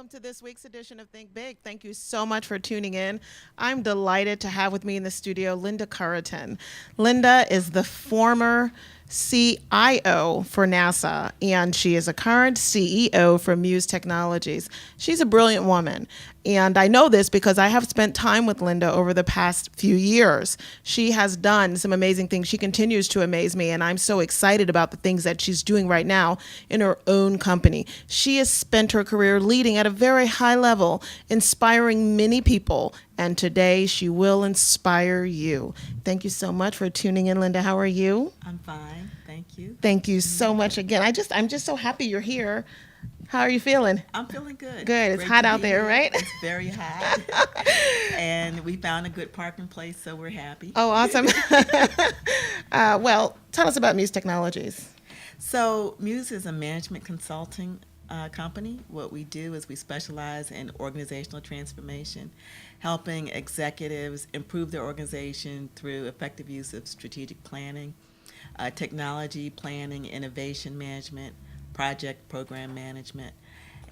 welcome to this week's edition of Think Big. Thank you so much for tuning in. I'm delighted to have with me in the studio Linda Curriton. Linda is the former CIO for NASA, and she is a current CEO for Muse Technologies. She's a brilliant woman, and I know this because I have spent time with Linda over the past few years. She has done some amazing things. She continues to amaze me, and I'm so excited about the things that she's doing right now in her own company. She has spent her career leading at a very high level, inspiring many people, and today she will inspire you. Thank you so much for tuning in, Linda. How are you? I'm fine, thank you. Thank you so much again. I'm just so happy you're here. How are you feeling? I'm feeling good. Good. It's Great hot to out be there, here. right? It's very hot. And we found a good parking place, so we're happy. Oh, awesome. Well, tell us about Muse Technologies. So, Muse is a management consulting company. What we do is we specialize in organizational transformation, helping executives improve their organization through effective use of strategic planning, technology planning, innovation management, project program management.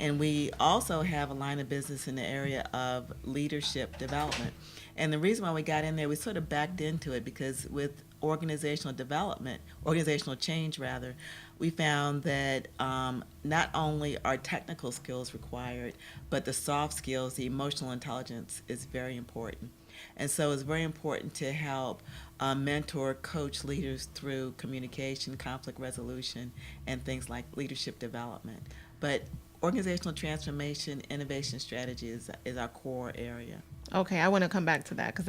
And we also have a line of business in the area of leadership development. And the reason why we got in there, we sort of backed into it because with organizational development, organizational change rather, we found that not only are technical skills required, but the soft skills, the emotional intelligence is very important. And so it's very important to help mentor, coach leaders through communication, conflict resolution, and things like leadership development. But organizational transformation, innovation strategy is our core area. Okay, I want to come back to that because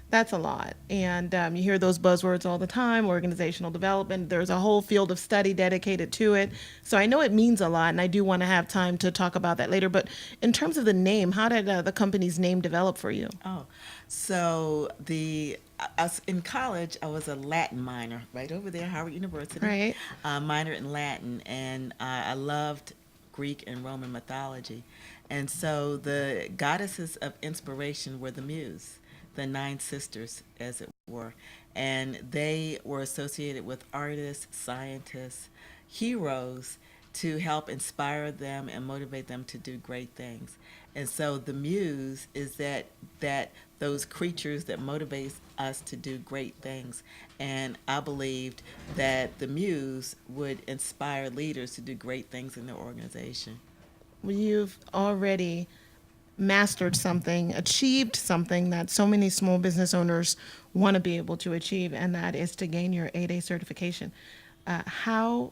that's a lot, and you hear those buzzwords all the time. Organizational development. There's a whole field of study dedicated to it, so I know it means a lot, and I do want to have time to talk about that later. But in terms of the name, how did the company's name develop for you? Oh, so in college, I was a Latin minor, right over there, Howard University, Right. minor in Latin, and I loved Greek and Roman mythology. And so the goddesses of inspiration were the muse, the nine sisters, as it were. And they were associated with artists, scientists, heroes to help inspire them and motivate them to do great things. And so the muse is that those creatures that motivate us to do great things. And I believed that the muse would inspire leaders to do great things in their organization. Well, you've already mastered something, achieved something that so many small business owners want to be able to achieve, and that is to gain your 8A certification. How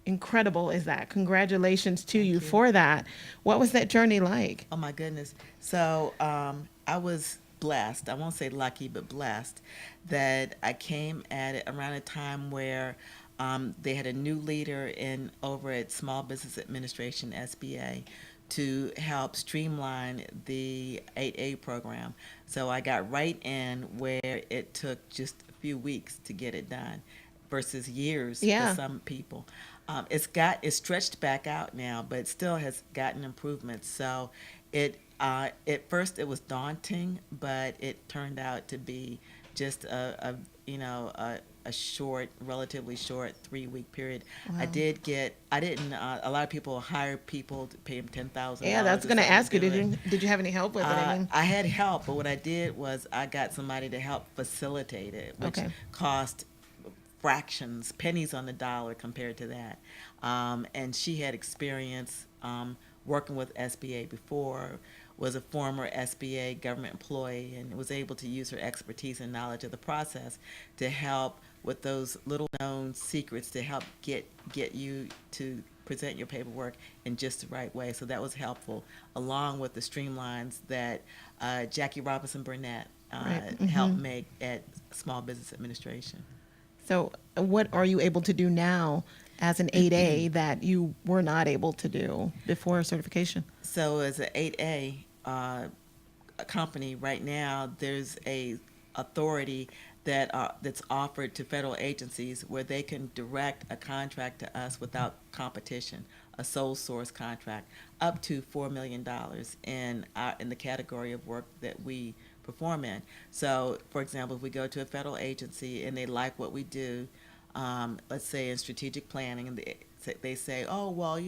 incredible is that? Congratulations to you Thank you. for that. What was that journey like? Oh my goodness. So I was blessed. I won't say lucky, but blessed that I came at it around a time where they had a new leader in over at Small Business Administration (SBA) to help streamline the 8A program. So I got right in where it took just a few weeks to get it done versus years for Yeah. some people. It's stretched back out now, but it still has gotten improvements. So at first it was daunting, but it turned out to be just a short, relatively short 3 week period. Wow. I didn't. A lot of people hire people to pay them $10,000 Yeah, that's or going to something ask you. to do Did it. you have any help with it? I mean, I had help, but what I did was I got somebody to help facilitate it, which okay. cost fractions, pennies on the dollar compared to that. And she had experience working with SBA before, was a former SBA government employee, and was able to use her expertise and knowledge of the process to help with those little known secrets to help get you to present your paperwork in just the right way. So that was helpful, along with the streamlines that Jackie Robinson Burnett Right. helped make at Small Business Administration. So, what are you able to do now as an 8A that you were not able to do before certification? So as an 8A company right now, there's a authority that's offered to federal agencies where they can direct a contract to us without competition, a sole source contract, up to $4 million in the category of work that we perform in. So, for example, if we go to a federal agency and they like what we do, let's say in strategic planning, and they say, oh, well,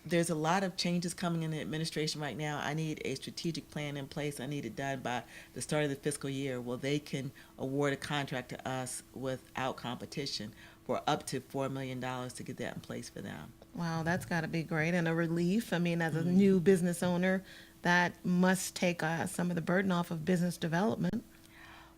there's a lot of changes coming in the administration right now. I need a strategic plan in place. I need it done by the start of the fiscal year. Well, they can award a contract to us without competition for up to $4 million to get that in place for them. Wow, that's got to be great and a relief. I mean, as a new business owner, that must take some of the burden off of business development.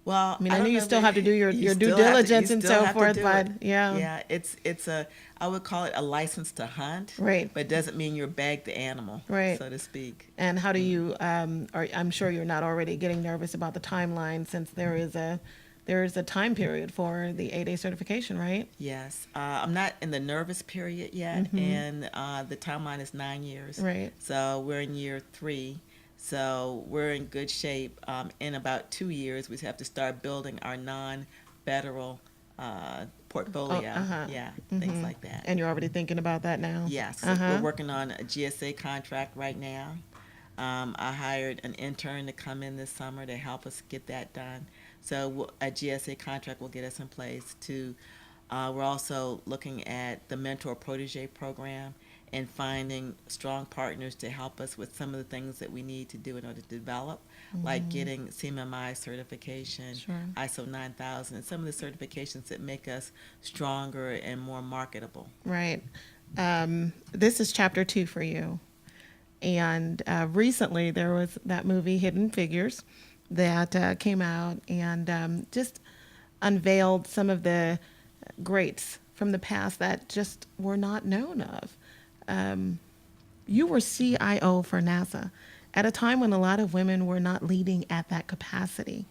Well, I mean, I I know don't you know still if have to do your, you your due still have to, you diligence and still so have to forth, do but it. yeah, Yeah, it's a, I would call it a license to hunt, right, but it doesn't mean you're bagged the animal, right. so to speak. And how do you, I'm sure you're not already getting nervous about the timeline since there is a time period for the 8A certification, right? Yes, I'm not in the nervous period yet, and the timeline is 9 years. Right. So we're in year 3. So we're in good shape. In about 2 years, we have to start building our non-federal Oh, portfolio. uh-huh. Yeah, things like that. And you're already thinking about that now? Yes, we're Uh-huh. working on a GSA contract right now. I hired an intern to come in this summer to help us get that done. So a GSA contract will get us in place to. We're also looking at the mentor protege program and finding strong partners to help us with some of the things that we need to do in order to develop, like getting CMMI certification, Sure. ISO 9000, and some of the certifications that make us stronger and more marketable. Right. This is chapter 2 for you. And recently there was that movie Hidden Figures that came out and just unveiled some of the greats from the past that just were not known of. You were CIO for NASA at a time when a lot of women were not leading at that capacity.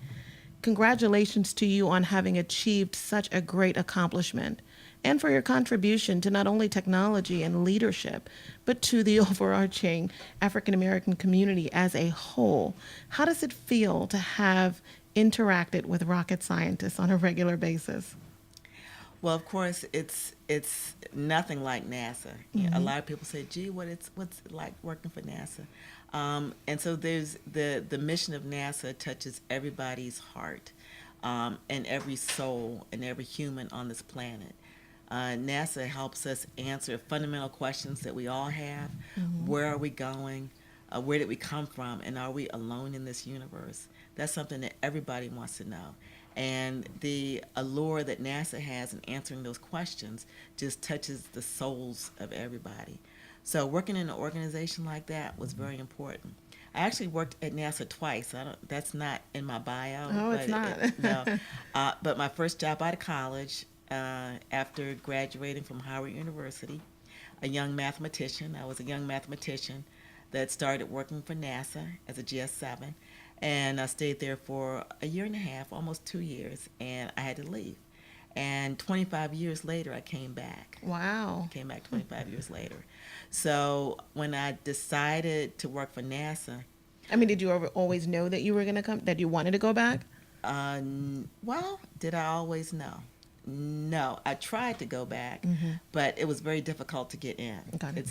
Congratulations to you on having achieved such a great accomplishment and for your contribution to not only technology and leadership, but to the overarching African American community as a whole. How does it feel to have interacted with rocket scientists on a regular basis? Well, of course, it's nothing like NASA. A lot of people say, "Gee, what's it like working for NASA?" And so there's the mission of NASA touches everybody's heart, and every soul and every human on this planet. NASA helps us answer fundamental questions that we all have. Where are we going? Where did we come from? And are we alone in this universe? That's something that everybody wants to know. And the allure that NASA has in answering those questions just touches the souls of everybody. So working in an organization like that was very important. I actually worked at NASA twice. That's not in my bio. Oh, it's not. No. But my first job out of college, after graduating from Howard University, a young mathematician. I was a young mathematician that started working for NASA as a GS7. And I stayed there for a year and a half, almost 2 years, and I had to leave. And 25 years later, I came back. Wow. Came back 25 years later. So when I decided to work for NASA, I mean, did you always know that you were going to come, that you wanted to go back? well, did I always know? No, I tried to go back, but it was very difficult to get in. Got it.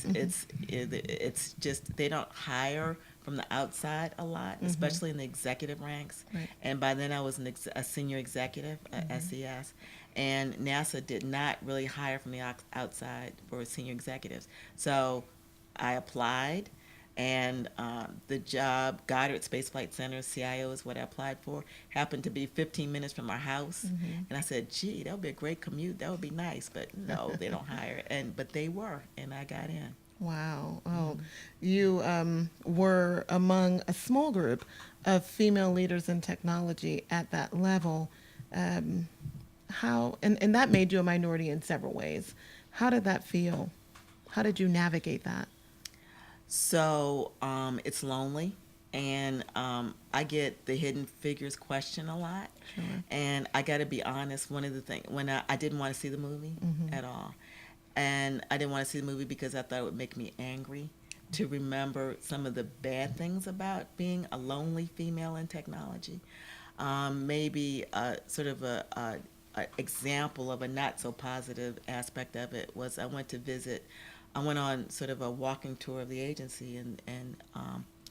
It's just they don't hire from the outside a lot, especially in the executive ranks. Right. And by then I was a senior executive at SES, and NASA did not really hire from the outside for senior executives. So I applied, and the job, Goddard Space Flight Center, CIO is what I applied for, happened to be 15 minutes from our house. And I said, gee, that would be a great commute. That would be nice. But no, they don't hire. But they were, and I got in. Wow. Oh, you were among a small group of female leaders in technology at that level. And that made you a minority in several ways. How did that feel? How did you navigate that? So it's lonely, and I get the hidden figures question a lot. Sure. And I got to be honest, one of the things, when I didn't want to see the movie at all. And I didn't want to see the movie because I thought it would make me angry to remember some of the bad things about being a lonely female in technology. Maybe sort of a example of a not so positive aspect of it was I went on sort of a walking tour of the agency and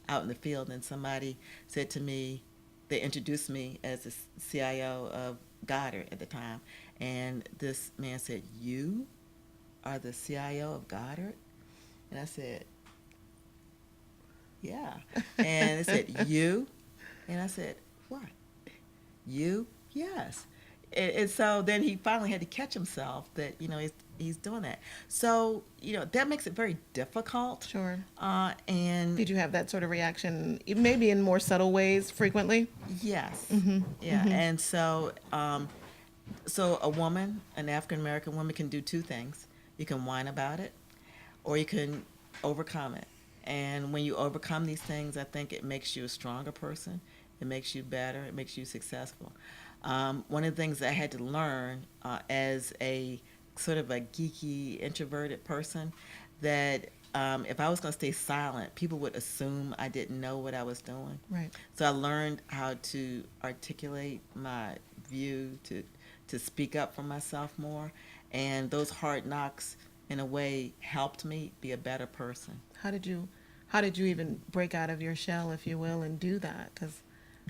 out in the field, and somebody said to me, they introduced me as the CIO of Goddard at the time. And this man said, "You are the CIO of Goddard?" And I said, "Yeah." And it said, "You?" And I said, "What? You?" "Yes." And so then he finally had to catch himself that, he's doing that. So, that makes it very difficult. Sure. And Did you have that sort of reaction, maybe in more subtle ways, frequently? yes. Mm-hmm. Yeah. Mm-hmm. And so a woman, an African American woman, can do two things. You can whine about it, or you can overcome it. And when you overcome these things, I think it makes you a stronger person. It makes you better. It makes you successful. One of the things I had to learn as a sort of a geeky, introverted person, that if I was going to stay silent, people would assume I didn't know what I was doing. Right. So I learned how to articulate my view, to speak up for myself more. And those hard knocks, in a way, helped me be a better person. How did you even break out of your shell, if you will, and do that? Because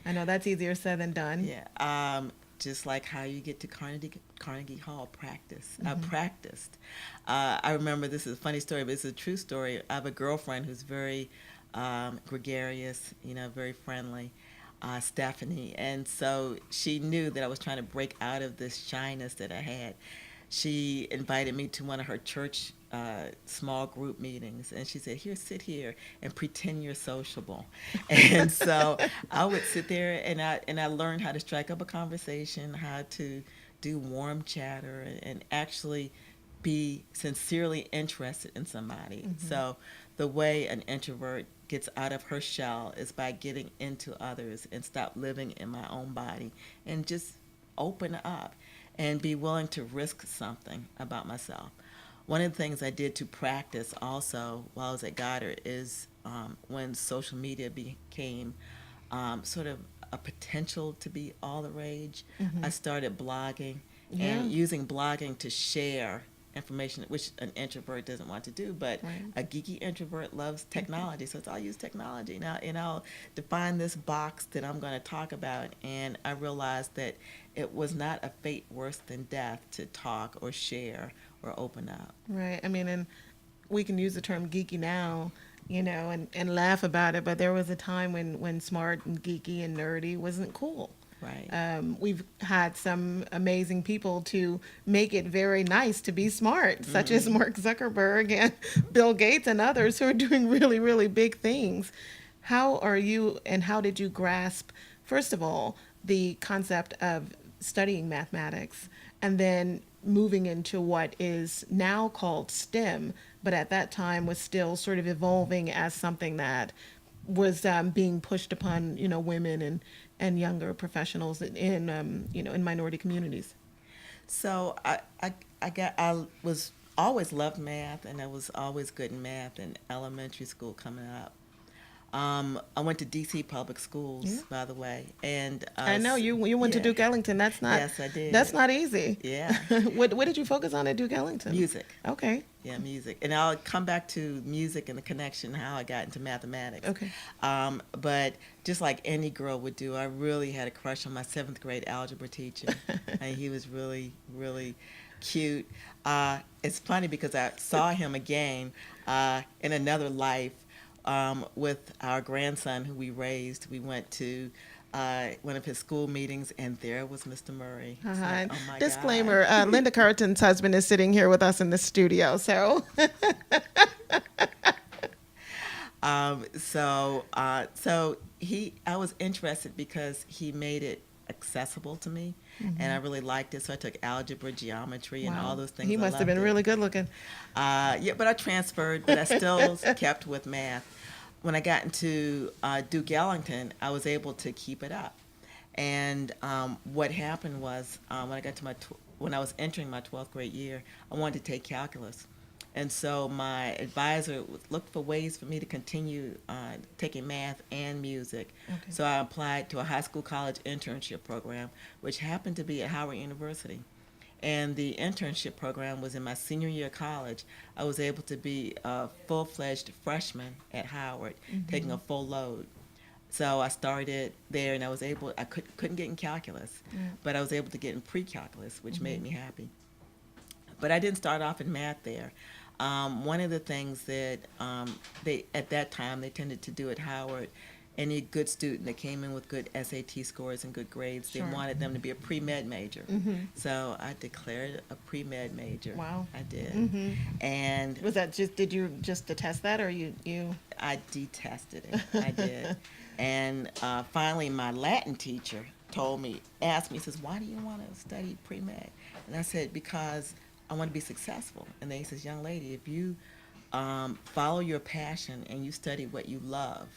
I know that's easier said than done. Yeah. Just like how you get to Carnegie Hall, practice. I practiced. I remember, this is a funny story, but it's a true story. I have a girlfriend who's very gregarious, very friendly, Stephanie. And so she knew that I was trying to break out of this shyness that I had. She invited me to one of her church small group meetings, and she said, "Here, sit here and pretend you're sociable." And so I would sit there, and I learned how to strike up a conversation, how to do warm chatter, and actually be sincerely interested in somebody. So the way an introvert gets out of her shell is by getting into others and stop living in my own body and just open up and be willing to risk something about myself. One of the things I did to practice also while I was at Goddard is when social media became sort of a potential to be all the rage, I started blogging and using blogging to share information, which an introvert doesn't want to do, but a geeky introvert loves technology. So I'll use technology now, and I'll define this box that I'm going to talk about. And I realized that it was not a fate worse than death to talk or share or open up. Right. I mean, and we can use the term geeky now, and laugh about it, but there was a time when smart and geeky and nerdy wasn't cool. Right. We've had some amazing people to make it very nice to be smart, such as Mark Zuckerberg and Bill Gates and others who are doing really, really big things. How are you, and how did you grasp, first of all, the concept of studying mathematics and then moving into what is now called STEM, but at that time was still sort of evolving as something that was being pushed upon, women and younger professionals in minority communities? So I was always loved math, and I was always good in math in elementary school coming up. I went to D.C. public schools, by the way, and I know you went to Duke Ellington. That's not Yes, I did. That's not easy. Yeah. What did you focus on at Duke Ellington? Music. Okay. Yeah, music. And I'll come back to music and the connection, how I got into mathematics. Okay. But just like any girl would do, I really had a crush on my 7th grade algebra teacher. And he was really, really cute. It's funny because I saw him again in another life with our grandson who we raised. We went to one of his school meetings, and there was Mr. Murray. It's like, oh my Disclaimer, God. Linda Carton's husband is sitting here with us in the studio, so. I was interested because he made it accessible to me, and I really liked it. So I took algebra, geometry, and all those things. He must have been really good looking. Yeah, but I transferred, but I still kept with math. When I got into Duke Ellington, I was able to keep it up. And what happened was when I was entering my 12th grade year, I wanted to take calculus. And so my advisor looked for ways for me to continue taking math and music. Okay. So I applied to a high school college internship program, which happened to be at Howard University. And the internship program was in my senior year of college. I was able to be a full-fledged freshman at Howard, taking a full load. So I started there, and I couldn't get in calculus, but I was able to get in pre-calculus, which made me happy. But I didn't start off in math there. One of the things that at that time, they tended to do at Howard, any good student that came in with good SAT scores and good grades, Sure. they wanted them to be a pre-med major. So I declared a pre-med major. Wow. I did. And Was that did you just detest that, or you? I detested it. I did. And finally, my Latin teacher asked me, says, "Why do you want to study pre-med?" And I said, "Because I want to be successful." And then he says, "Young lady, if you follow your passion and you study what you love,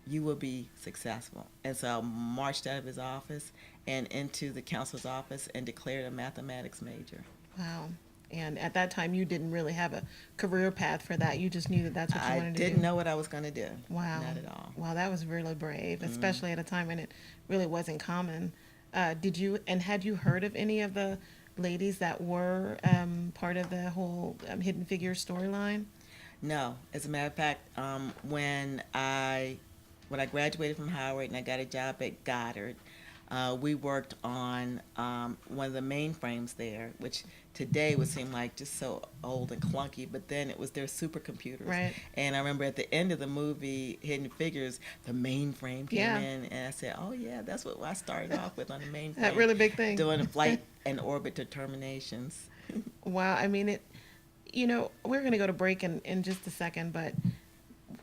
you will be successful." And so I marched out of his office and into the counselor's office and declared a mathematics major. Wow. And at that time, you didn't really have a career path for that. You just knew that that's what you I wanted to do. didn't know what I was going to do. Wow. Not at all. Wow, that was really brave, especially at a time when it really wasn't common. Had you heard of any of the ladies that were part of the whole Hidden Figures storyline? No. As a matter of fact, when I graduated from Howard and I got a job at Goddard, we worked on one of the mainframes there, which today would seem like just so old and clunky, but then it was their supercomputers. Right. And I remember at the end of the movie, Hidden Figures, the mainframe came Yeah. in, and I said, "Oh yeah, that's what I started off with on the mainframe." That really big thing. Doing flight and orbit determinations. Wow, I mean, we're going to go to break in just a second, but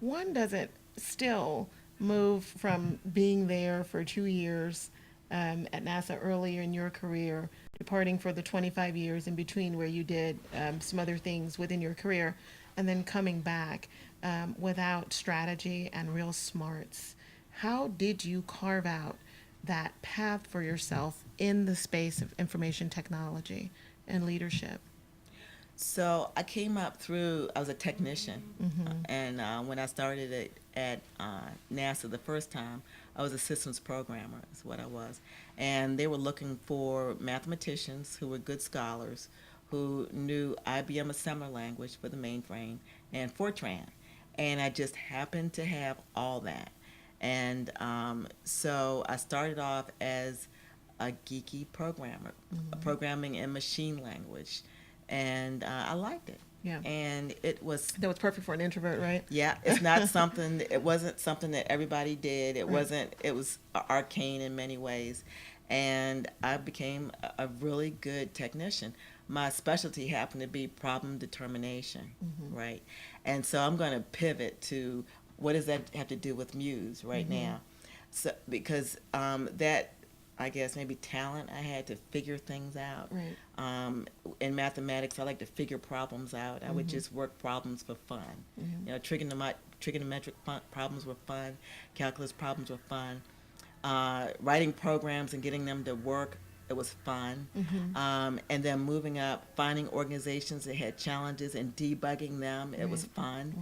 one doesn't still move from being there for 2 years at NASA earlier in your career, departing for the 25 years in between where you did some other things within your career, and then coming back without strategy and real smarts. How did you carve out that path for yourself in the space of information technology and leadership? So I came up I was a technician, and when I started at NASA the first time, I was a systems programmer, is what I was. And they were looking for mathematicians who were good scholars, who knew IBM assembler language for the mainframe and Fortran. And I just happened to have all that. And so I started off as a geeky programmer, programming in machine language. And I liked it. Yeah. And it was That was perfect for an introvert, right? yeah, it wasn't something that everybody did. It was arcane in many ways. And I became a really good technician. My specialty happened to be problem determination, right? And so I'm going to pivot to what does that have to do with Muse right now? So because that, I guess maybe talent, I had to figure things out. Right. In mathematics, I like to figure problems out. I would just work problems for fun. Trigonometric problems were fun. Calculus problems were fun. Writing programs and getting them to work, it was fun. And then moving up, finding organizations that had challenges and debugging them, it was fun.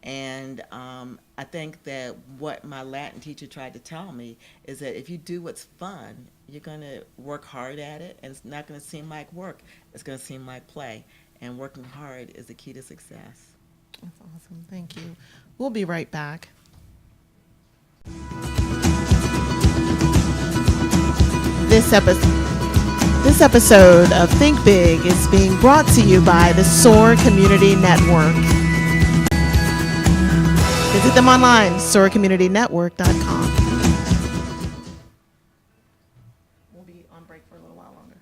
And I think that what my Latin teacher tried to tell me is that if you do what's fun, you're going to work hard at it, and it's not going to seem like work. It's going to seem like play. And working hard is the key to success. That's awesome. Thank you. We'll be right back. This episode of Think Big is being brought to you by the SOAR Community Network. Visit them online, soarcommunitynetwork.com. We'll be on break for a little while longer.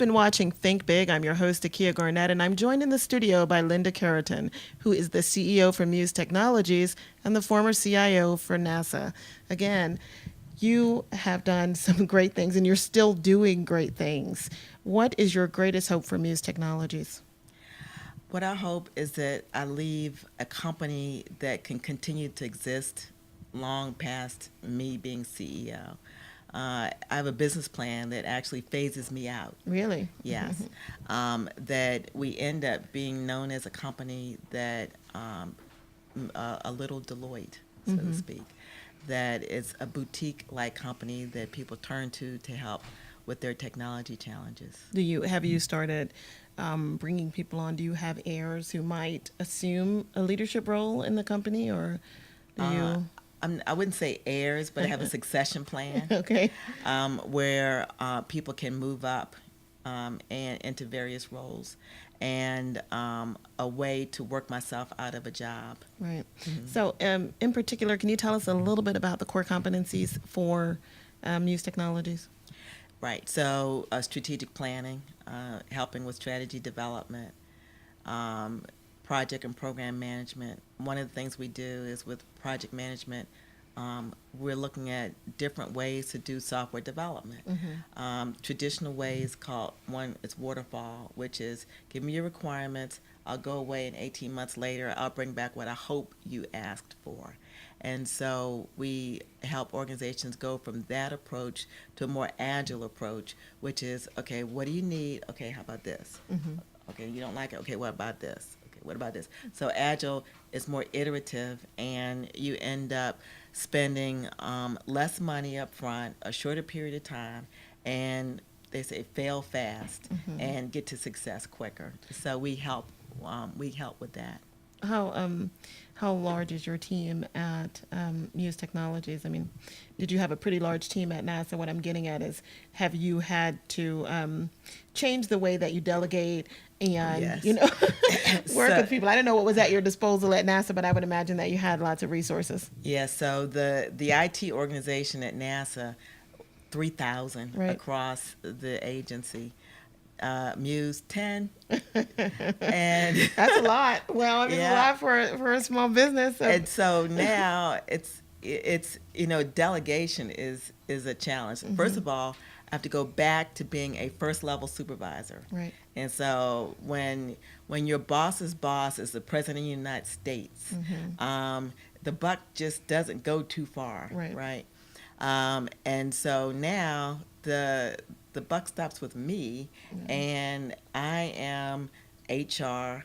been watching Think Big. I'm your host, Akia Garnett, and I'm joined in the studio by Linda Carrington, who is the CEO for Muse Technologies and the former CIO for NASA. Again, you have done some great things, and you're still doing great things. What is your greatest hope for Muse Technologies? What I hope is that I leave a company that can continue to exist long past me being CEO. I have a business plan that actually phases me out. Really? Yes. That we end up being known as a company that a little Deloitte, so to speak, that is a boutique-like company that people turn to help with their technology challenges. Have you started bringing people on? Do you have heirs who might assume a leadership role in the company, or do you? I wouldn't say heirs, but I have a succession plan. Okay. Where people can move up and into various roles, and a way to work myself out of a job. Right. So, in particular, can you tell us a little bit about the core competencies for Muse Technologies? Right. So, strategic planning, helping with strategy development, project and program management. One of the things we do is with project management, we're looking at different ways to do software development. Traditional ways called, one is waterfall, which is give me your requirements, I'll go away, and 18 months later I'll bring back what I hope you asked for. And so we help organizations go from that approach to a more agile approach, which is, okay, what do you need? Okay, how about this? Okay, you don't like it? Okay, what about this? Okay, what about this? So agile is more iterative, and you end up spending less money up front, a shorter period of time, and they say fail fast and get to success quicker. So we help with that. How large is your team at Muse Technologies? I mean, did you have a pretty large team at NASA? What I'm getting at is, have you had to change the way that you delegate and Yes. work So- with people? I don't know what was at your disposal at NASA, but I would imagine that you had lots of resources. Yeah, so the IT organization at NASA, 3,000 Right. across the agency. Muse 10, and That's a lot. Well, I mean, Yeah. a lot for a small business. So. and so now it's delegation is a challenge. First of all, I have to go back to being a first level supervisor. Right. And so when your boss's boss is the president of the United States, the buck just doesn't go too far, Right. right? And so now the buck stops with me, and I am HR,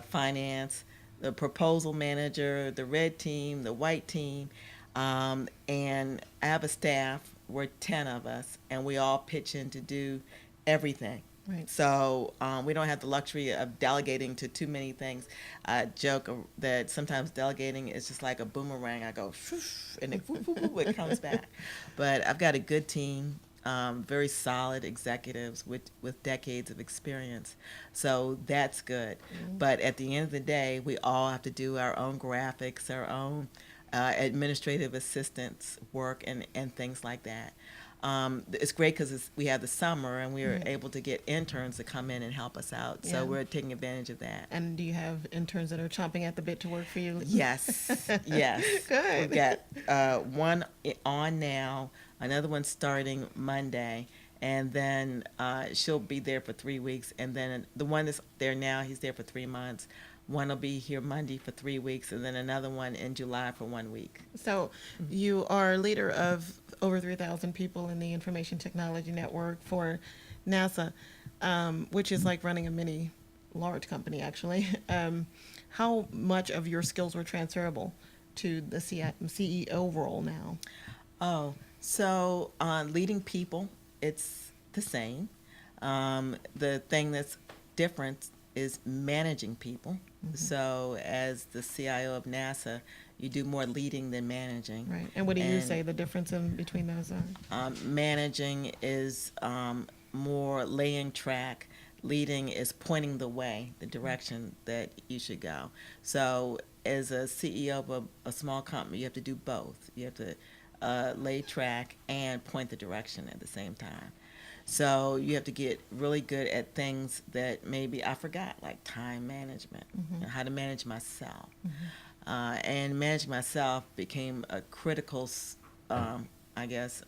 finance, the proposal manager, the red team, the white team, and I have a staff. We're 10 of us, and we all pitch in to do everything. Right. So we don't have the luxury of delegating to too many things. I joke that sometimes delegating is just like a boomerang. I go, shoosh, and it, whoop, whoop, whoop, it comes back. But I've got a good team, very solid executives with decades of experience. So that's good. But at the end of the day, we all have to do our own graphics, our own administrative assistance work, and things like that. It's great because we have the summer, and we are able to get interns to come in and help us out. So Yeah. we're taking advantage of that. And do you have interns that are chomping at the bit to work for you? Yes, yes. Good. We've got one on now, another one starting Monday, and then she'll be there for 3 weeks. And then the one that's there now, he's there for 3 months. One will be here Monday for 3 weeks, and then another one in July for 1 week. So you are a leader of over 3,000 people in the Information Technology Network for NASA, which is like running a mini large company, actually. How much of your skills were transferable to the CEO role now? Oh, so leading people, it's the same. The thing that's different is managing people. So as the CIO of NASA, you do more leading than managing. Right. And what do you And, say the difference in between those are? Managing is more laying track. Leading is pointing the way, the direction that you should go. So as a CEO of a small company, you have to do both. You have to lay track and point the direction at the same time. So you have to get really good at things that maybe I forgot, like time management, and how to manage myself. And managing myself became a critical, I guess,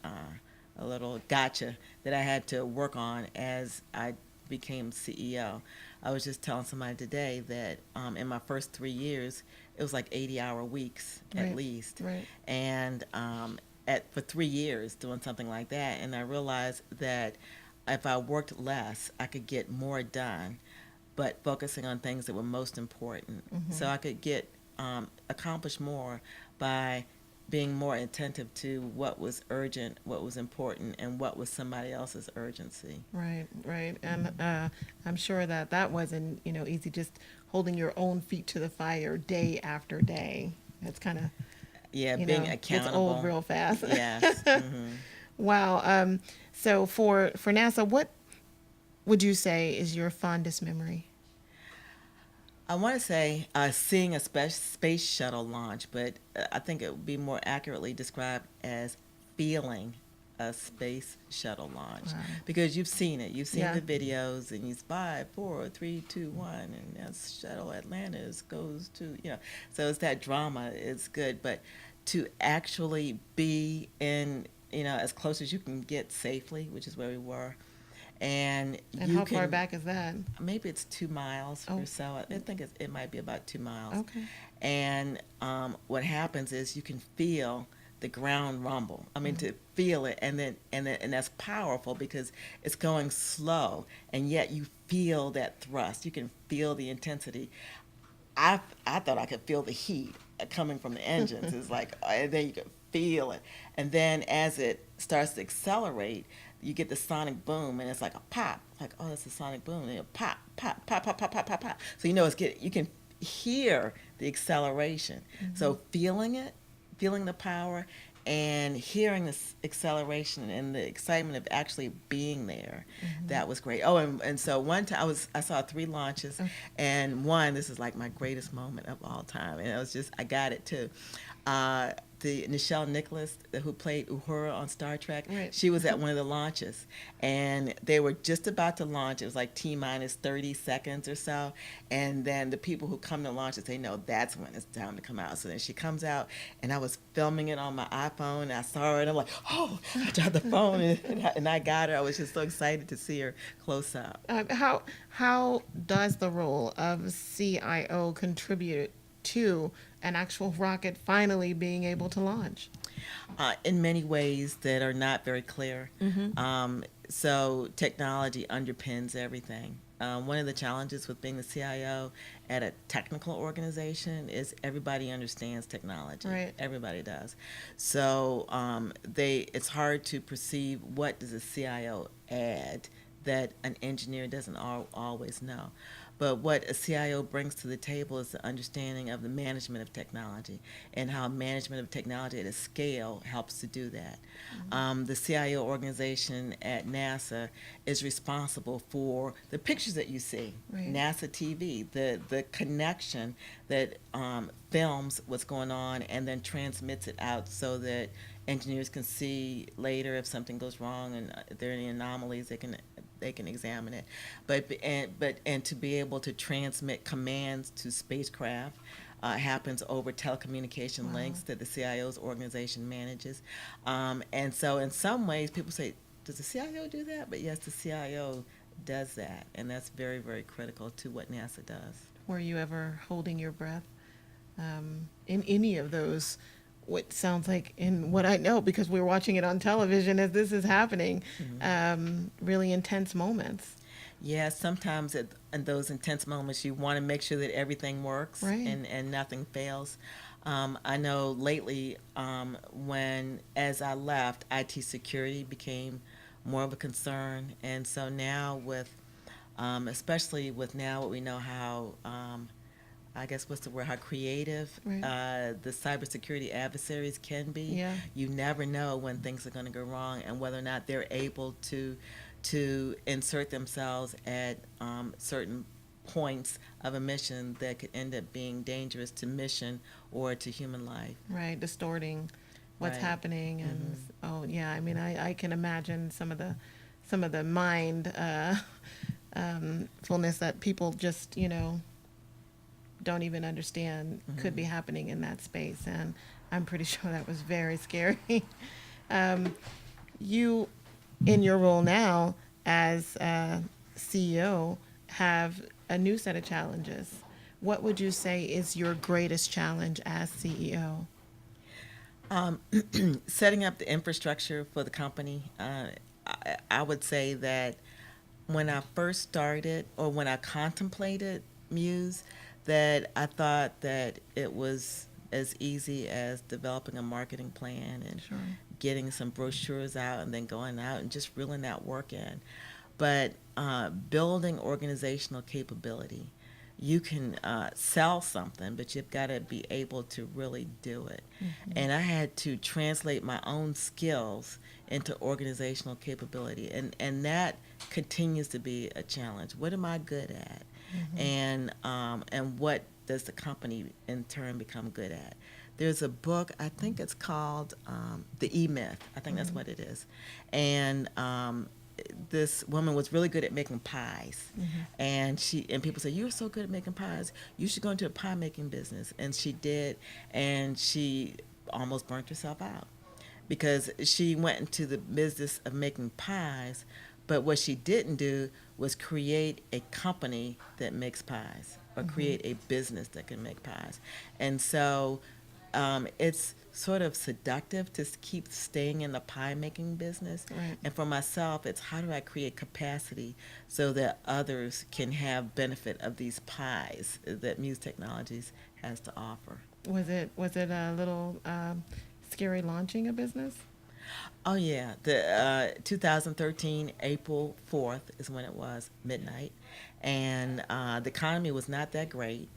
a little gotcha that I had to work on as I became CEO. I was just telling somebody today that in my first 3 years, it was like 80-hour weeks at Right. least. Right. And for 3 years doing something like that, and I realized that if I worked less, I could get more done, but focusing on things that were most important. So I could get accomplish more by being more attentive to what was urgent, what was important, and what was somebody else's urgency. Right, right. And I'm sure that that wasn't, easy, just holding your own feet to the fire day after day. It's kind of, Yeah, being gets old accountable. real fast. Yes. Wow. So for NASA, what would you say is your fondest memory? I want to say seeing a space shuttle launch, but I think it would be more accurately described as feeling a space shuttle launch, Wow. because you've seen it. You've seen Yeah. the videos, and it's 5, 4, 3, 2, 1, and that's shuttle Atlantis goes to, So it's that drama. It's good, but to actually be in, as close as you can get safely, which is where we were, and And you how far can, back is that? maybe it's 2 miles Oh, or so. I think it might be about 2 miles. okay. And what happens is you can feel the ground rumble. I mean, to feel it, and that's powerful because it's going slow, and yet you feel that thrust. You can feel the intensity. I thought I could feel the heat coming from the engines. It's like, and then you can feel it, and then as it starts to accelerate, you get the sonic boom, and it's like a pop. Like, oh, that's a sonic boom. And it pop, pop, pop, pop, pop, pop, pop, pop. So you can hear the acceleration. So feeling it, feeling the power, and hearing this acceleration and the excitement of actually being there, that was great. Oh, and so one time I saw 3 launches, and this is like my greatest moment of all time, and I got it too. The Nichelle Nicholas, who played Uhura on Star Trek, Right. she was at one of the launches, and they were just about to launch. It was like T minus 30 seconds or so, and then the people who come to launches, they know that's when it's time to come out. So then she comes out, and I was filming it on my iPhone, and I saw her, and I'm like, oh, I dropped the phone, and I got her. I was just so excited to see her close up. How does the role of CIO contribute to an actual rocket finally being able to launch? In many ways that are not very clear. So technology underpins everything. One of the challenges with being the CIO at a technical organization is everybody understands technology. Right. Everybody does. So it's hard to perceive what does a CIO add that an engineer doesn't always know. But what a CIO brings to the table is the understanding of the management of technology and how management of technology at a scale helps to do that. The CIO organization at NASA is responsible for the pictures that you see, Right. NASA TV, the connection that films what's going on and then transmits it out so that engineers can see later if something goes wrong and if there are any anomalies, they can examine it. But to be able to transmit commands to spacecraft happens over telecommunication links that the CIO's organization manages. And so in some ways people say, does the CIO do that? But yes, the CIO does that, and that's very, very critical to what NASA does. Were you ever holding your breath in any of those, what sounds like, in what I know because we're watching it on television as this is happening, really intense moments? Yeah, sometimes in those intense moments, you want to make sure that everything works, Right. and nothing fails. I know lately, as I left, IT security became more of a concern. And so now especially with now what we know how, I guess what's the word, how creative Right. The cybersecurity adversaries can be. Yeah. You never know when things are going to go wrong and whether or not they're able to insert themselves at certain points of a mission that could end up being dangerous to mission or to human life. Right, distorting what's Right. happening. And oh yeah, I mean, I can imagine some of the some of the mind fullness that people just, don't even understand could be happening in that space. And I'm pretty sure that was very scary. um, you, in your role now as CEO, have a new set of challenges. What would you say is your greatest challenge as CEO? Setting up the infrastructure for the company, I would say that when I first started or when I contemplated Muse, that I thought that it was as easy as developing a marketing plan and Sure. getting some brochures out and then going out and just reeling that work in. But building organizational capability, you can sell something, but you've got to be able to really do it. And I had to translate my own skills into organizational capability, and that continues to be a challenge. What am I good at, and what does the company in turn become good at? There's a book, I think it's called The E-Myth. I think that's what it is. And this woman was really good at making pies, and people say, "You're so good at making pies. You should go into a pie making business." And she did, and she almost burnt herself out because she went into the business of making pies, but what she didn't do was create a company that makes pies or create a business that can make pies. And so it's sort of seductive to keep staying in the pie making business. Right. And for myself, it's how do I create capacity so that others can have benefit of these pies that Muse Technologies has to offer. Was it a little scary launching a business? Oh yeah, the 2013 April 4th is when it was midnight, and the economy was not that great.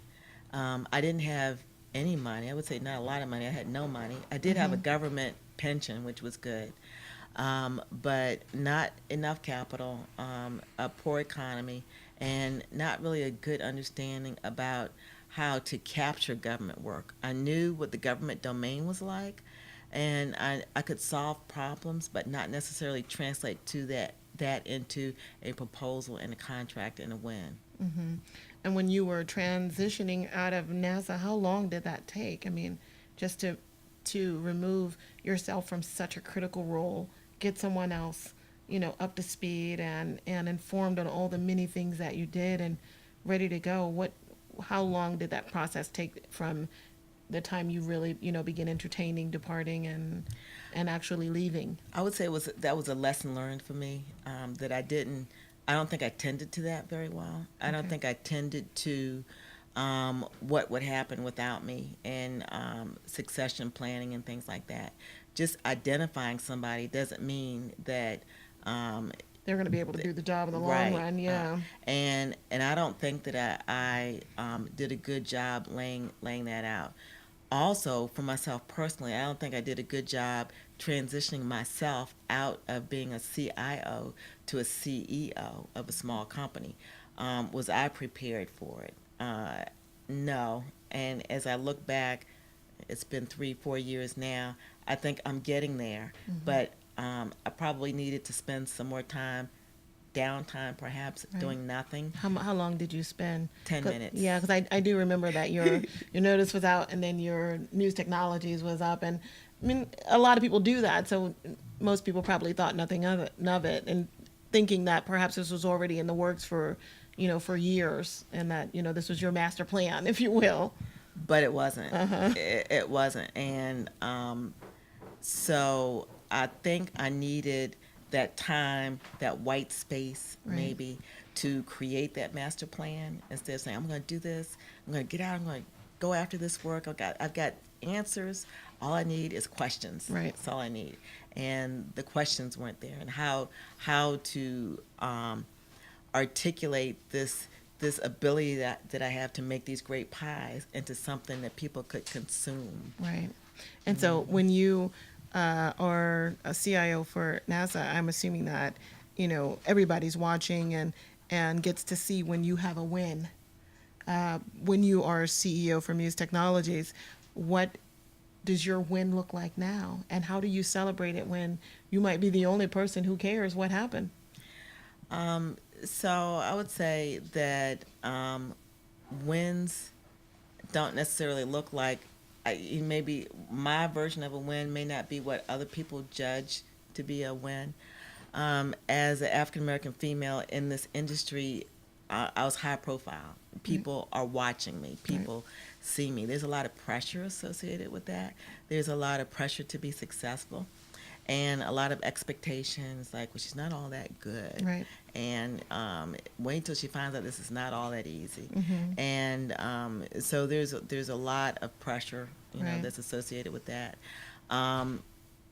I didn't have any money. I would say not a lot of money. I had no money. I did have a government pension, which was good, but not enough capital, a poor economy, and not really a good understanding about how to capture government work. I knew what the government domain was like, and I could solve problems, but not necessarily translate to that into a proposal and a contract and a win. And when you were transitioning out of NASA, how long did that take? I mean, just to remove yourself from such a critical role, get someone else, up to speed and informed on all the many things that you did and ready to go. How long did that process take from the time you really, begin entertaining, departing, and actually leaving? I would say that was a lesson learned for me, that I don't think I tended to that very well. I don't Okay. think I tended to what would happen without me and succession planning and things like that. Just identifying somebody doesn't mean that They're going to be able to do the job in the long right. run. Yeah. And I don't think that I did a good job laying that out. Also, for myself personally, I don't think I did a good job transitioning myself out of being a CIO to a CEO of a small company. Was I prepared for it? No. And as I look back, it's been 3, 4 years now. I think I'm getting there, but I probably needed to spend some more downtime perhaps, Right. doing nothing. How long did you spend? 10 minutes. Yeah, because I do remember that your notice was out and then your News Technologies was up, and I mean a lot of people do that, so most people probably thought nothing of it, and thinking that perhaps this was already in the works for years, and that this was your master plan, if you will. But it wasn't. It wasn't. And so I think I needed that time, that white space, Right. maybe, to create that master plan instead of saying, I'm going to do this, I'm going to get out, I'm going to go after this work. I've got answers. All I need is questions. Right. That's all I need. And the questions weren't there. And how to articulate this ability that I have to make these great pies into something that people could consume. Right. And so when you are a CIO for NASA, I'm assuming that, everybody's watching and gets to see when you have a win. When you are CEO for Muse Technologies, what does your win look like now? And how do you celebrate it when you might be the only person who cares what happened? So I would say that wins don't necessarily look like maybe my version of a win may not be what other people judge to be a win. As an African American female in this industry, I was high profile. Right. People are watching me. Right. People see me. There's a lot of pressure associated with that. There's a lot of pressure to be successful, and a lot of expectations. Like, well, she's not all that good, Right. and wait until she finds out this is not all that easy. Mm-hmm. And so there's a lot of pressure, Right. that's associated with that. Um,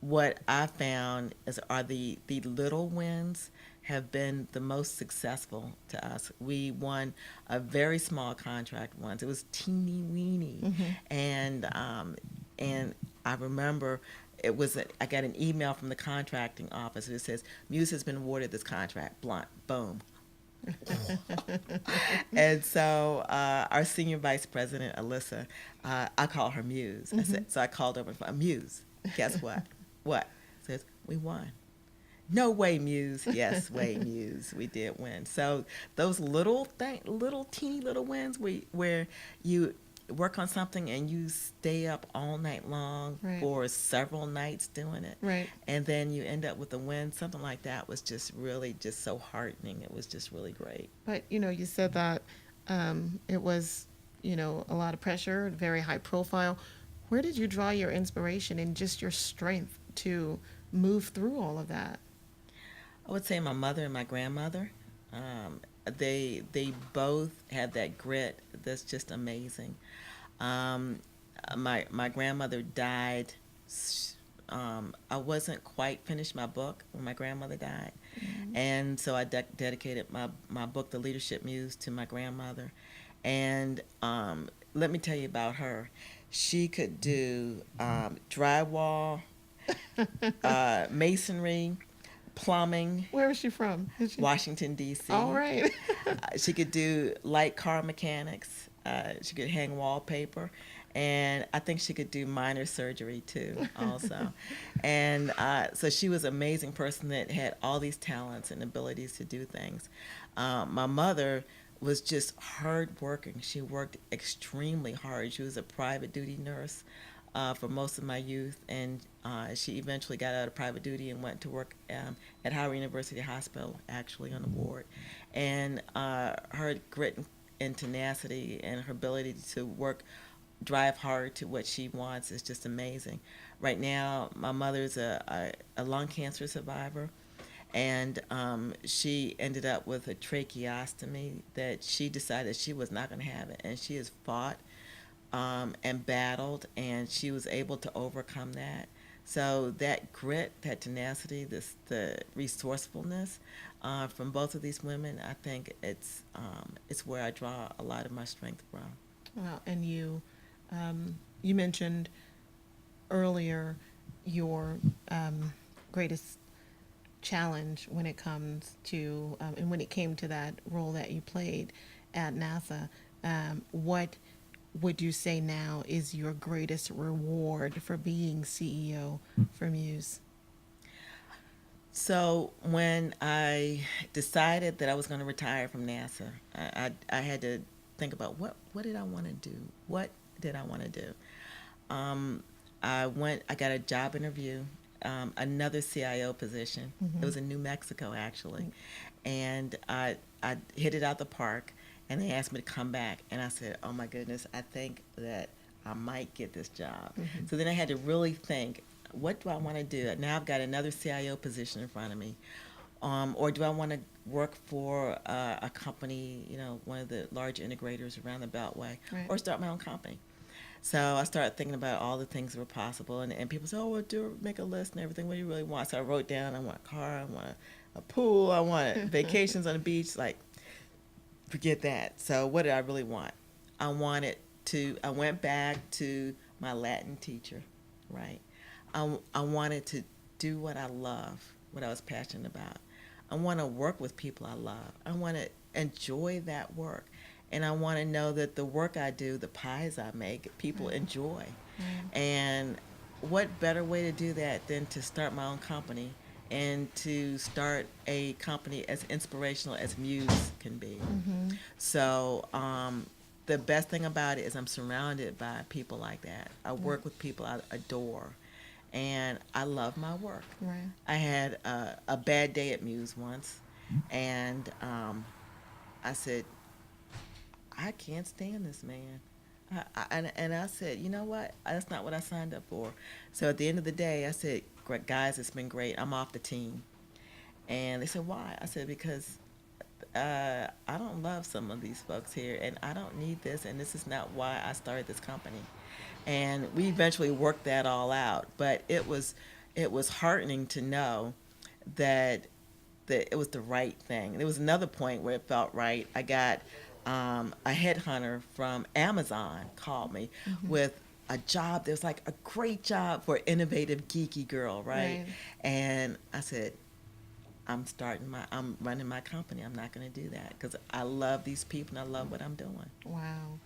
what I found is are the little wins have been the most successful to us. We won a very small contract once. It was teeny weeny, Mm-hmm. And I remember I got an email from the contracting office that says Muse has been awarded this contract. Blunt, boom. And so our senior vice president, Alyssa, I call her Muse. I Mm-hmm. said, so I called over and said, Muse, guess what? What? Says, we won. No way, Muse. Yes, way, Muse. We did win. So those little teeny little wins where you work on something and you stay up all night long Right. for several nights doing it, Right. and then you end up with a win. Something like that was just really just so heartening. It was just really great. But you said that it was a lot of pressure, very high profile. Where did you draw your inspiration and just your strength to move through all of that? I would say my mother and my grandmother. They both had that grit that's just amazing. Um, my grandmother died. I wasn't quite finished my book when my grandmother died, and so I dedicated my book, The Leadership Muse, to my grandmother. And let me tell you about her. She could do drywall, masonry, plumbing, Where is she from? Is she? Washington, D.C. All right. She could do light car mechanics. She could hang wallpaper. And I think she could do minor surgery too, also. And so she was an amazing person that had all these talents and abilities to do things. My mother was just hardworking. She worked extremely hard. She was a private duty nurse for most of my youth, and she eventually got out of private duty and went to work at Howard University Hospital, actually on the ward. And her grit and tenacity and her ability to drive hard to what she wants is just amazing. Right now, my mother's a lung cancer survivor, and she ended up with a tracheostomy that she decided she was not going to have it, and she has fought and battled, and she was able to overcome that. So that grit, that tenacity, the resourcefulness from both of these women, I think it's where I draw a lot of my strength from. Wow. And you mentioned earlier your greatest challenge when it comes to and when it came to that role that you played at NASA. What would you say now is your greatest reward for being CEO for Muse? So when I decided that I was going to retire from NASA, I had to think about what did I want to do? What did I want to do? I got a job interview, another CIO position. Mm-hmm. It was in New Mexico, actually. And I hit it out the park, and they asked me to come back. And I said, oh my goodness, I think that I might get this job. Mm-hmm. So then I had to really think, what do I want to do? Now I've got another CIO position in front of me. Or do I want to work for a company, one of the large integrators around the Beltway, Right. or start my own company? So I started thinking about all the things that were possible, and people say, oh, well, make a list and everything. What do you really want? So I wrote down, I want a car, I want a pool, I want vacations on the beach. Like, forget that. So what did I really want? I went back to my Latin teacher, right? I wanted to do what I love, what I was passionate about. I want to work with people I love. I want to enjoy that work. And I want to know that the work I do, the pies I make, people enjoy. Right. And what better way to do that than to start my own company and to start a company as inspirational as Muse can be. Mm-hmm. So the best thing about it is I'm surrounded by people like that. I Right. work with people I adore, and I love my work. Right. I had a bad day at Muse once, and I said, I can't stand this man. And I said, you know what? That's not what I signed up for. So at the end of the day, I said, Guys, it's been great. I'm off the team." And they said, "Why?" I said, "Because I don't love some of these folks here, and I don't need this, and this is not why I started this company." And we eventually worked that all out, but it was heartening to know that it was the right thing. There was another point where it felt right. I got a headhunter from Amazon called me Mm-hmm. with a job that was like a great job for innovative geeky girl, right? Right. And I said, I'm running my company. I'm not going to do that because I love these people and I love what I'm doing. Wow.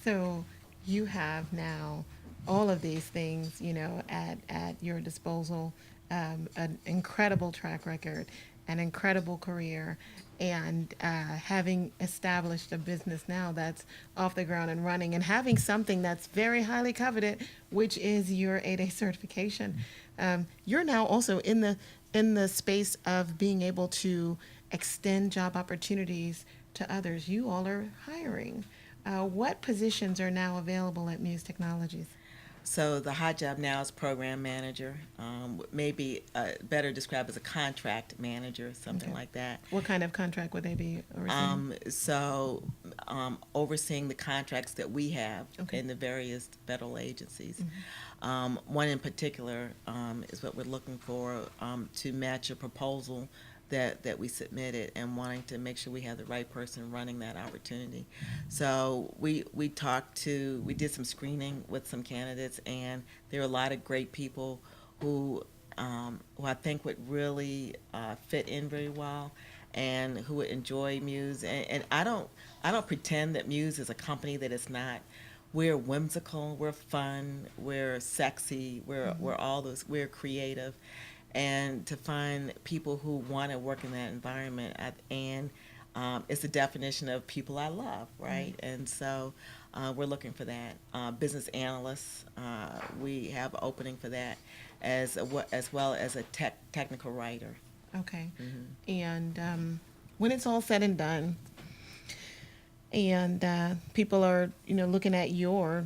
So you have now all of these things, at your disposal, an incredible track record, an incredible career, and having established a business now that's off the ground and running, and having something that's very highly coveted, which is your 8A certification. You're now also in the space of being able to extend job opportunities to others. You all are hiring. What positions are now available at Muse Technologies? So the hot job now is program manager, maybe better described as a contract manager, something Okay. like that. What kind of contract would they be overseeing? So overseeing the contracts that we have Okay. in the various federal agencies. Mhm. One in particular is what we're looking for to match a proposal that we submitted and wanting to make sure we have the right person running that opportunity. So we did some screening with some candidates, and there are a lot of great people who I think would really fit in very well and who would enjoy Muse. And I don't pretend that Muse is a company that is not. We're whimsical, we're fun, we're sexy, we're all those, we're creative, and to find people who want to work in that environment, and it's the definition of people I love, right? And so we're looking for that. Business analysts, we have an opening for that, as well as a technical writer. Okay. Hmm. And when it's all said and done, and people are looking at your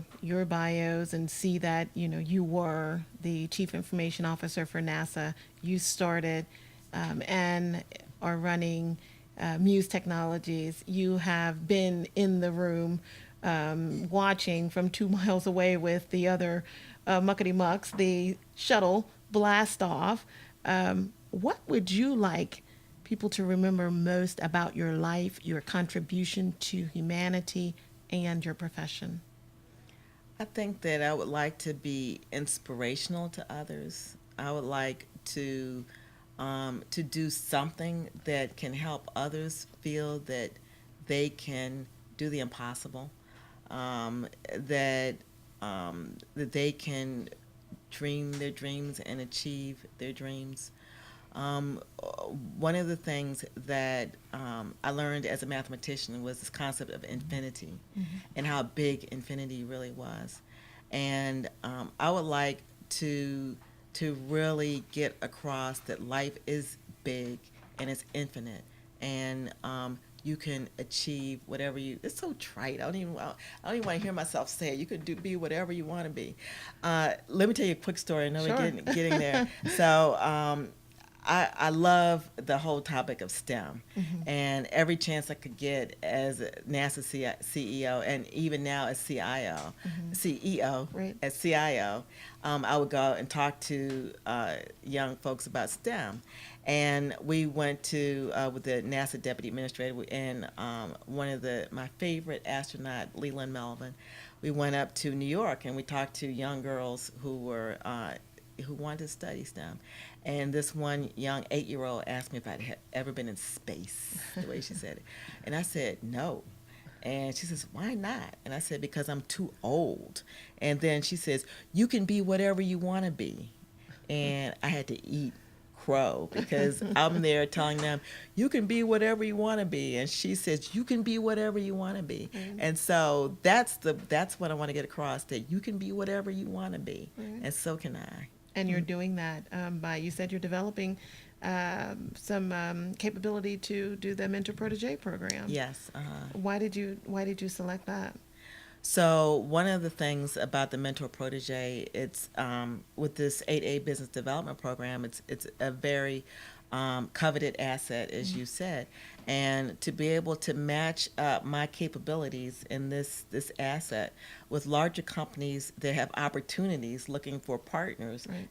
bios and see that you were the chief information officer for NASA. You started and are running Muse Technologies. You have been in the room watching from 2 miles away with the other muckety mucks the shuttle blast off. What would you like people to remember most about your life, your contribution to humanity, and your profession? I think that I would like to be inspirational to others. I would like to do something that can help others feel that they can do the impossible, that that they can dream their dreams and achieve their dreams. One of the things that I learned as a mathematician was this concept of infinity and how big infinity really was. And I would like to really get across that life is big and it's infinite, and you can achieve whatever you. It's so trite. I don't even want to hear myself say it. You can be whatever you want to be. Let me tell you a quick story. I know Sure. we're getting there. So I love the whole topic of STEM, and every chance I could get as a NASA CEO, and even now as CEO, Right. as CIO, I would go out and talk to young folks about STEM. And we went to with the NASA Deputy Administrator and one of my favorite astronaut, Leland Melvin. We went up to New York and we talked to young girls who wanted to study STEM. And this one young 8-year-old asked me if I'd ever been in space, the way she said it. And I said, no. And she says, why not? And I said, because I'm too old. And then she says, you can be whatever you want to be. And I had to eat crow because I'm there telling them, you can be whatever you want to be. And she says, you can be whatever you want to be. Right. And so that's what I want to get across, that you can be whatever you want to be. Right. And so can I. And you're doing that by, you said you're developing some capability to do the mentor protege program. Yes. Why did you select that? So one of the things about the mentor protege, it's with this 8A business development program, it's a very coveted asset, as you said, and to be able to match up my capabilities in this asset with larger companies that have opportunities looking for partners. Right.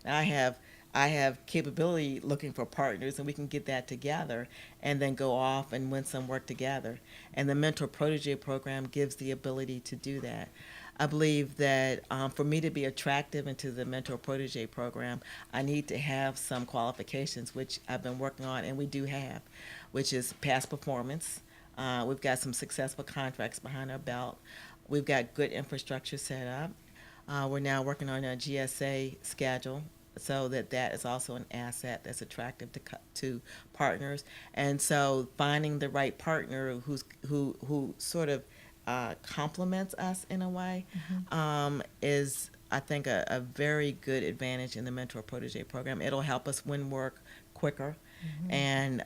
I have capability looking for partners, and we can get that together and then go off and win some work together. And the Mentor Protege program gives the ability to do that. I believe that for me to be attractive into the Mentor Protege program, I need to have some qualifications, which I've been working on, and we do have, which is past performance. We've got some successful contracts behind our belt. We've got good infrastructure set up. We're now working on a GSA schedule, so that is also an asset that's attractive to partners. And so finding the right partner who sort of complements us in a way is, I think, a very good advantage in the Mentor Protege program. It'll help us win work quicker, and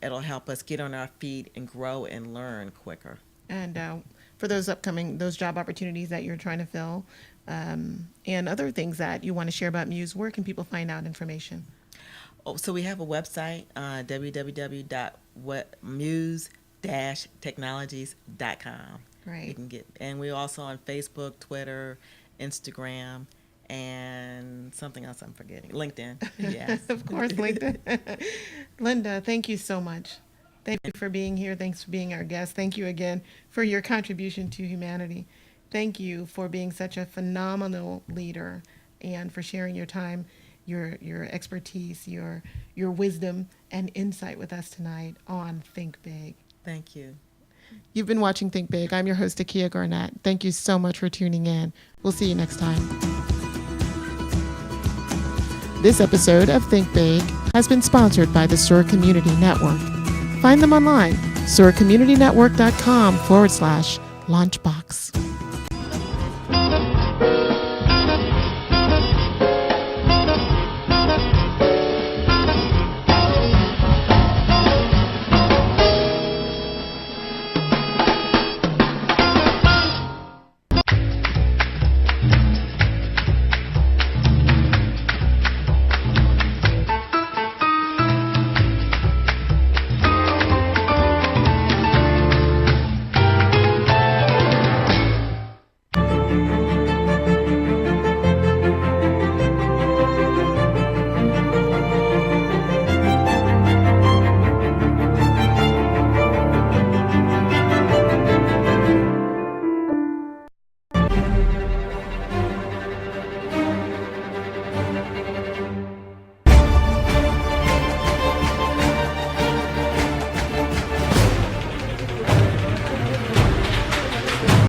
it'll help us get on our feet and grow and learn quicker. And for those job opportunities that you're trying to fill, and other things that you want to share about Muse, where can people find out information? Oh, so we have a website, www.muse-technologies.com. Right. You can get, and we're also on Facebook, Twitter, Instagram, and something else I'm forgetting. LinkedIn. Yes. Of course, LinkedIn. Linda, thank you so much. Thank you for being here. Thanks for being our guest. Thank you again for your contribution to humanity. Thank you for being such a phenomenal leader and for sharing your time, your expertise, your wisdom and insight with us tonight on Think Big. Thank you. You've been watching Think Big. I'm your host, Akia Garnett. Thank you so much for tuning in. We'll see you next time. This episode of Think Big has been sponsored by the SOAR Community Network. Find them online, soarcommunitynetwork.com/launchbox.